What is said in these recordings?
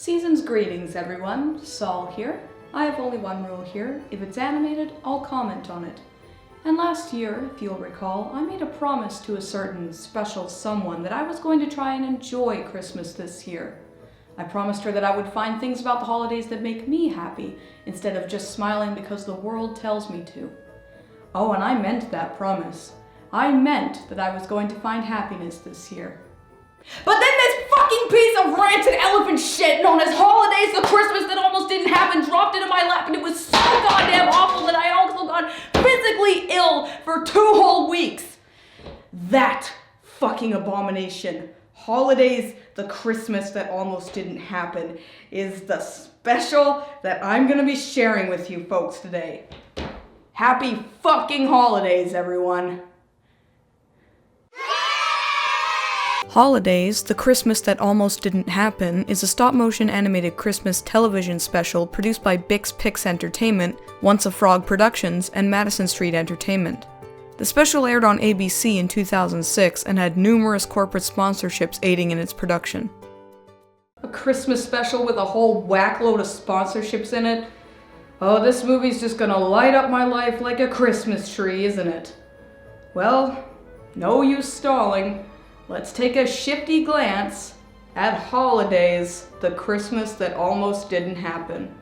Season's greetings, everyone. Sol here. I have only one rule here. If it's animated, I'll comment on it. And last year, if you'll recall, I made a promise to a certain special someone that I was going to try and enjoy Christmas this year. I promised her that I would find things about the holidays that make me happy, instead of just smiling because the world tells me to. Oh, and I meant that promise. I meant that I was going to find happiness this year. But then this fucking piece of rancid elephant shit known as Holidaze, the Christmas that almost didn't happen, dropped into my lap, and it was so goddamn awful that I also got physically ill for 2 whole weeks. That fucking abomination, Holidaze, the Christmas that almost didn't happen, is the special that I'm gonna be sharing with you folks today. Happy fucking holidays, everyone. Holidaze, the Christmas that almost didn't happen, is a stop-motion animated Christmas television special produced by Bix Pix Entertainment, Once a Frog Productions, and Madison Street Entertainment. The special aired on ABC in 2006 and had numerous corporate sponsorships aiding in its production. A Christmas special with a whole whackload of sponsorships in it? Oh, this movie's just gonna light up my life like a Christmas tree, isn't it? Well, no use stalling. Let's take a shifty glance at Holidaze, the Christmas that almost didn't happen.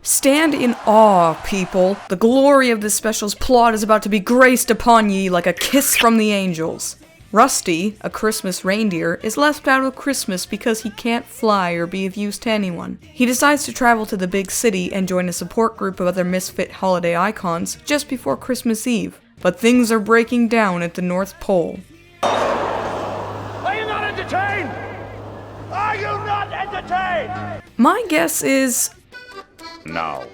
Stand in awe, people. The glory of this special's plot is about to be graced upon ye like a kiss from the angels. Rusty, a Christmas reindeer, is left out of Christmas because he can't fly or be of use to anyone. He decides to travel to the big city and join a support group of other misfit holiday icons just before Christmas Eve. But things are breaking down at the North Pole. Are you not entertained? Are you not entertained? My guess is No.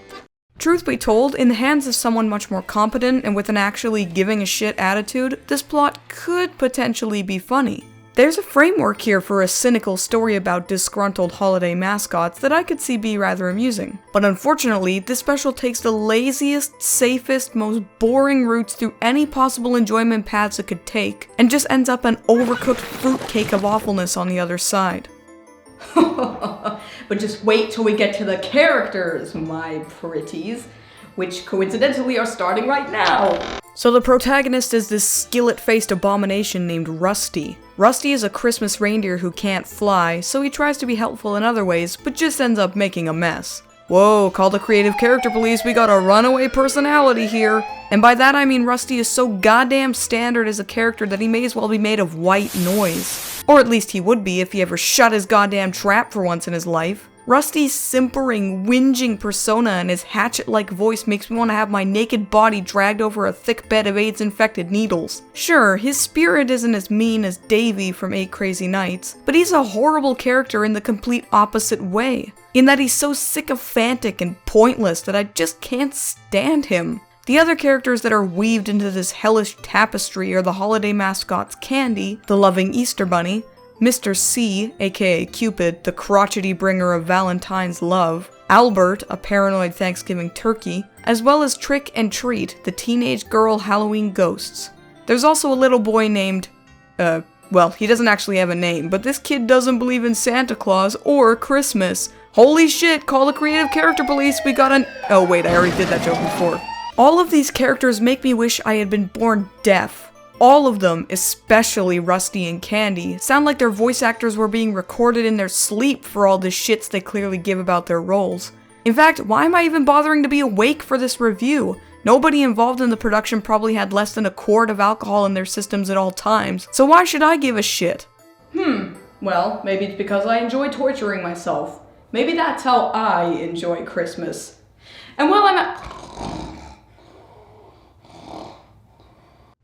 truth be told, in the hands of someone much more competent and with an actually giving a shit attitude, this plot could potentially be funny. There's a framework here for a cynical story about disgruntled holiday mascots that I could see be rather amusing. But unfortunately, this special takes the laziest, safest, most boring routes through any possible enjoyment paths it could take, and just ends up an overcooked fruitcake of awfulness on the other side. But just wait till we get to the characters, my pretties, which coincidentally are starting right now. So the protagonist is this skillet-faced abomination named Rusty. Rusty is a Christmas reindeer who can't fly, so he tries to be helpful in other ways, but just ends up making a mess. Whoa, call the creative character police, we got a runaway personality here. And by that I mean Rusty is so goddamn standard as a character that he may as well be made of white noise. Or at least he would be if he ever shut his goddamn trap for once in his life. Rusty's simpering, whinging persona and his hatchet-like voice makes me want to have my naked body dragged over a thick bed of AIDS-infected needles. Sure, his spirit isn't as mean as Davy from 8 Crazy Nights, but he's a horrible character in the complete opposite way, in that he's so sycophantic and pointless that I just can't stand him. The other characters that are weaved into this hellish tapestry are the holiday mascots Candy, the loving Easter Bunny, Mr. C, aka Cupid, the crotchety bringer of Valentine's love, Albert, a paranoid Thanksgiving turkey, as well as Trick and Treat, the teenage girl Halloween ghosts. There's also a little boy named, well, he doesn't actually have a name, but this kid doesn't believe in Santa Claus or Christmas. Holy shit, call the creative character police, we got an— oh wait, I already did that joke before. All of these characters make me wish I had been born deaf. All of them, especially Rusty and Candy, sound like their voice actors were being recorded in their sleep for all the shits they clearly give about their roles. In fact, why am I even bothering to be awake for this review? Nobody involved in the production probably had less than a quart of alcohol in their systems at all times, so why should I give a shit? Well, maybe it's because I enjoy torturing myself. Maybe that's how I enjoy Christmas. And while I'm at—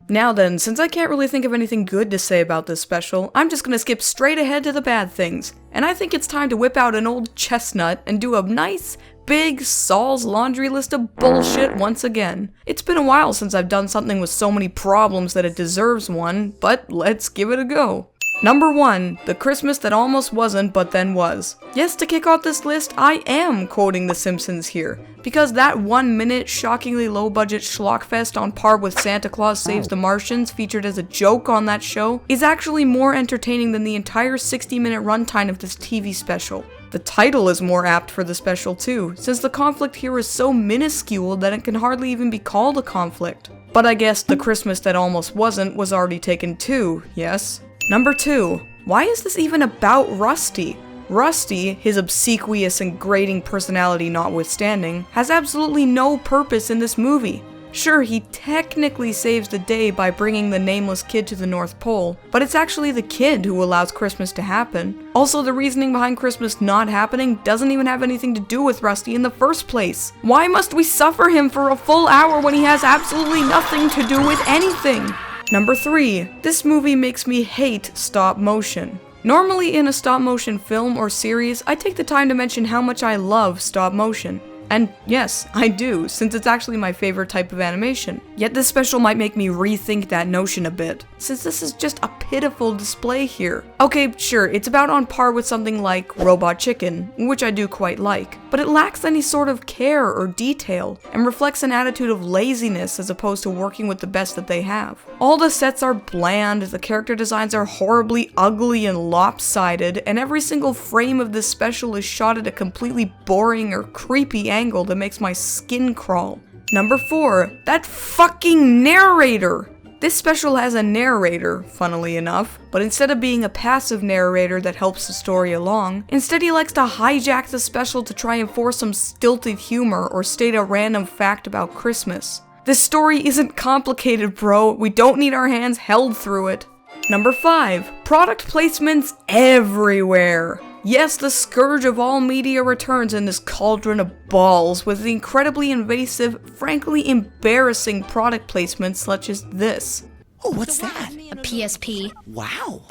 Now then, since I can't really think of anything good to say about this special, I'm just gonna skip straight ahead to the bad things. And I think it's time to whip out an old chestnut and do a nice, big Sol's laundry list of bullshit once again. It's been a while since I've done something with so many problems that it deserves one, but let's give it a go. Number 1, the Christmas that almost wasn't but then was. Yes, to kick off this list, I am quoting The Simpsons here, because that 1-minute, shockingly low-budget schlockfest on par with Santa Claus Saves the Martians featured as a joke on that show is actually more entertaining than the entire 60-minute runtime of this TV special. The title is more apt for the special too, since the conflict here is so minuscule that it can hardly even be called a conflict. But I guess the Christmas that almost wasn't was already taken too, yes? Number 2. Why is this even about Rusty? Rusty, his obsequious and grating personality notwithstanding, has absolutely no purpose in this movie. Sure, he technically saves the day by bringing the nameless kid to the North Pole, but it's actually the kid who allows Christmas to happen. Also, the reasoning behind Christmas not happening doesn't even have anything to do with Rusty in the first place. Why must we suffer him for a full hour when he has absolutely nothing to do with anything? Number 3. This movie makes me hate stop motion. Normally in a stop motion film or series, I take the time to mention how much I love stop motion. And yes, I do, since it's actually my favorite type of animation. Yet this special might make me rethink that notion a bit, since this is just a pitiful display here. Okay, sure, it's about on par with something like Robot Chicken, which I do quite like, but it lacks any sort of care or detail, and reflects an attitude of laziness as opposed to working with the best that they have. All the sets are bland, the character designs are horribly ugly and lopsided, and every single frame of this special is shot at a completely boring or creepy angle that makes my skin crawl. Number 4, that fucking narrator! This special has a narrator, funnily enough, but instead of being a passive narrator that helps the story along, instead he likes to hijack the special to try and force some stilted humor or state a random fact about Christmas. This story isn't complicated, bro. We don't need our hands held through it. Number 5, product placements everywhere. Yes, the scourge of all media returns in this cauldron of balls with the incredibly invasive, frankly embarrassing product placements such as this. Oh, what's that? A PSP. Wow.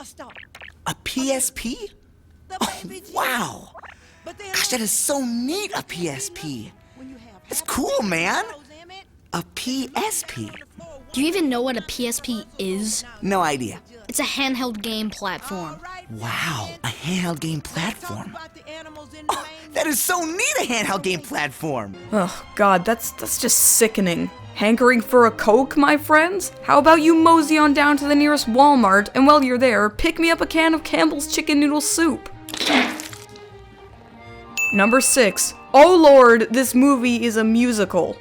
A PSP? Oh, wow. Gosh, that is so neat, a PSP. It's cool, man. A PSP. Do you even know what a PSP is? No idea. It's a handheld game platform. Wow, a handheld game platform. Oh, that is so neat, a handheld game platform. Oh god, that's just sickening. Hankering for a Coke, my friends? How about you mosey on down to the nearest Walmart, and while you're there, pick me up a can of Campbell's chicken noodle soup. Number 6. Oh lord, this movie is a musical.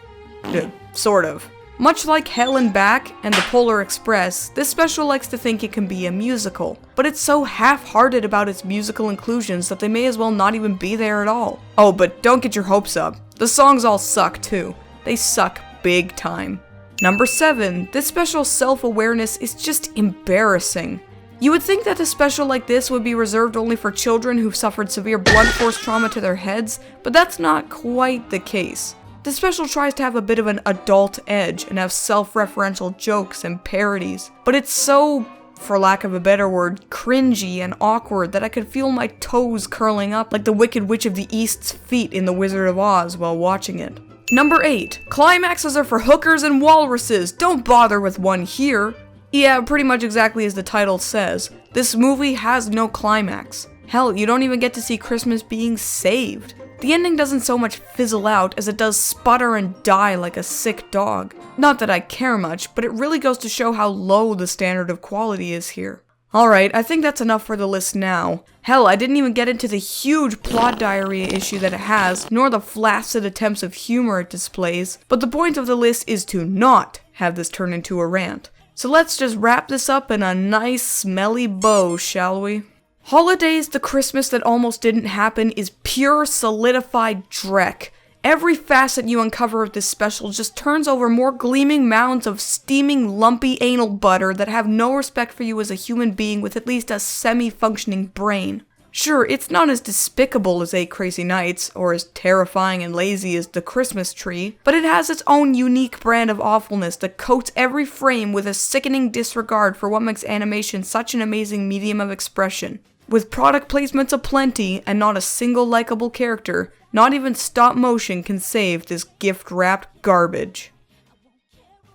Sort of. Much like Hell and Back and The Polar Express, this special likes to think it can be a musical, but it's so half-hearted about its musical inclusions that they may as well not even be there at all. Oh, but don't get your hopes up. The songs all suck too. They suck big time. Number 7. This special's self-awareness is just embarrassing. You would think that a special like this would be reserved only for children who've suffered severe blunt force trauma to their heads, but that's not quite the case. The special tries to have a bit of an adult edge and have self-referential jokes and parodies, but it's so, for lack of a better word, cringy and awkward that I could feel my toes curling up like the Wicked Witch of the East's feet in The Wizard of Oz while watching it. Number 8. Climaxes are for hookers and walruses. Don't bother with one here. Yeah, pretty much exactly as the title says. This movie has no climax. Hell, you don't even get to see Christmas being saved. The ending doesn't so much fizzle out as it does sputter and die like a sick dog. Not that I care much, but it really goes to show how low the standard of quality is here. Alright, I think that's enough for the list now. Hell, I didn't even get into the huge plot diarrhea issue that it has, nor the flaccid attempts of humor it displays, but the point of the list is to not have this turn into a rant. So let's just wrap this up in a nice smelly bow, shall we? Holidaze, the Christmas that almost didn't happen, is pure solidified dreck. Every facet you uncover of this special just turns over more gleaming mounds of steaming, lumpy anal butter that have no respect for you as a human being with at least a semi-functioning brain. Sure, it's not as despicable as 8 Crazy Nights, or as terrifying and lazy as The Christmas Tree, but it has its own unique brand of awfulness that coats every frame with a sickening disregard for what makes animation such an amazing medium of expression. With product placements aplenty and not a single likable character, not even stop motion can save this gift-wrapped garbage.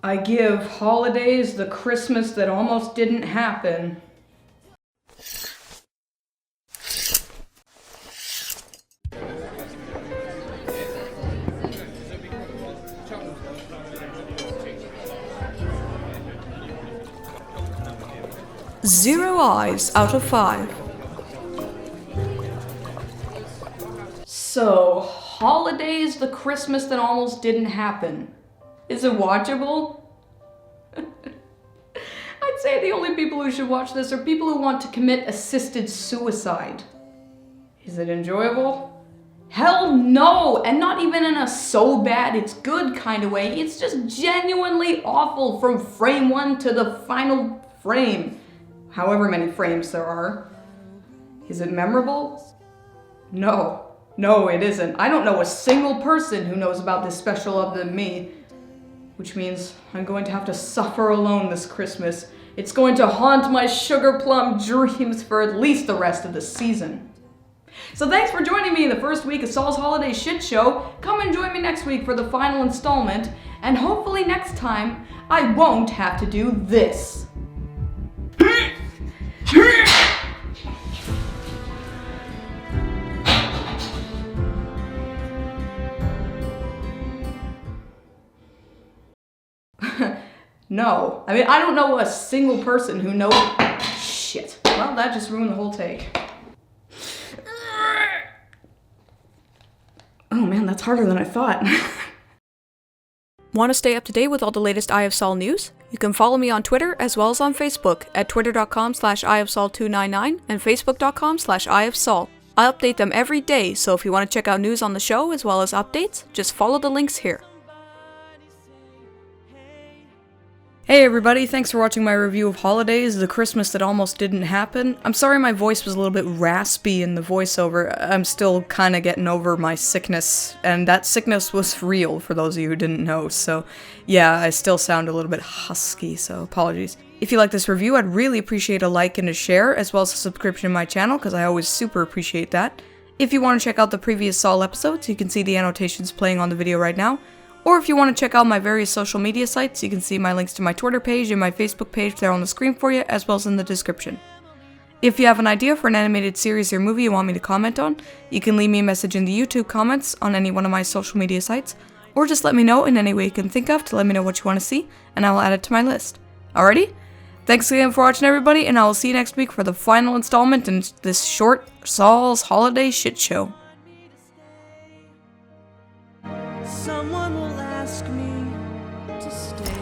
I give Holidaze, the Christmas that almost didn't happen. Zero eyes out of 5. So, Holidaze, the Christmas that almost didn't happen. Is it watchable? I'd say the only people who should watch this are people who want to commit assisted suicide. Is it enjoyable? Hell no! And not even in a so bad it's good kind of way. It's just genuinely awful from frame 1 to the final frame. However many frames there are. Is it memorable? No. No, it isn't. I don't know a single person who knows about this special other than me. Which means I'm going to have to suffer alone this Christmas. It's going to haunt my sugar plum dreams for at least the rest of the season. So thanks for joining me in the first week of Sol's Holiday Shit Show. Come and join me next week for the final installment. And hopefully next time, I won't have to do this. No. I mean, I don't know a single person who knows... Shit. Well, that just ruined the whole take. Oh man, that's harder than I thought. Want to stay up to date with all the latest EyeofSol news? You can follow me on Twitter as well as on Facebook at twitter.com/EyeofSol299 and facebook.com/EyeofSol. I update them every day, so if you want to check out news on the show as well as updates, just follow the links here. Hey everybody, thanks for watching my review of Holidaze, the Christmas that almost didn't happen. I'm sorry my voice was a little bit raspy in the voiceover. I'm still kinda getting over my sickness, and that sickness was real for those of you who didn't know, so yeah, I still sound a little bit husky, so apologies. If you like this review, I'd really appreciate a like and a share, as well as a subscription to my channel, because I always super appreciate that. If you want to check out the previous Sol episodes, you can see the annotations playing on the video right now. Or if you want to check out my various social media sites, you can see my links to my Twitter page and my Facebook page there on the screen for you, as well as in the description. If you have an idea for an animated series or movie you want me to comment on, you can leave me a message in the YouTube comments on any one of my social media sites, or just let me know in any way you can think of to let me know what you want to see, and I will add it to my list. Alrighty? Thanks again for watching everybody, and I will see you next week for the final installment in this short Sol's Holiday Shit Show. Someone will ask me to stay.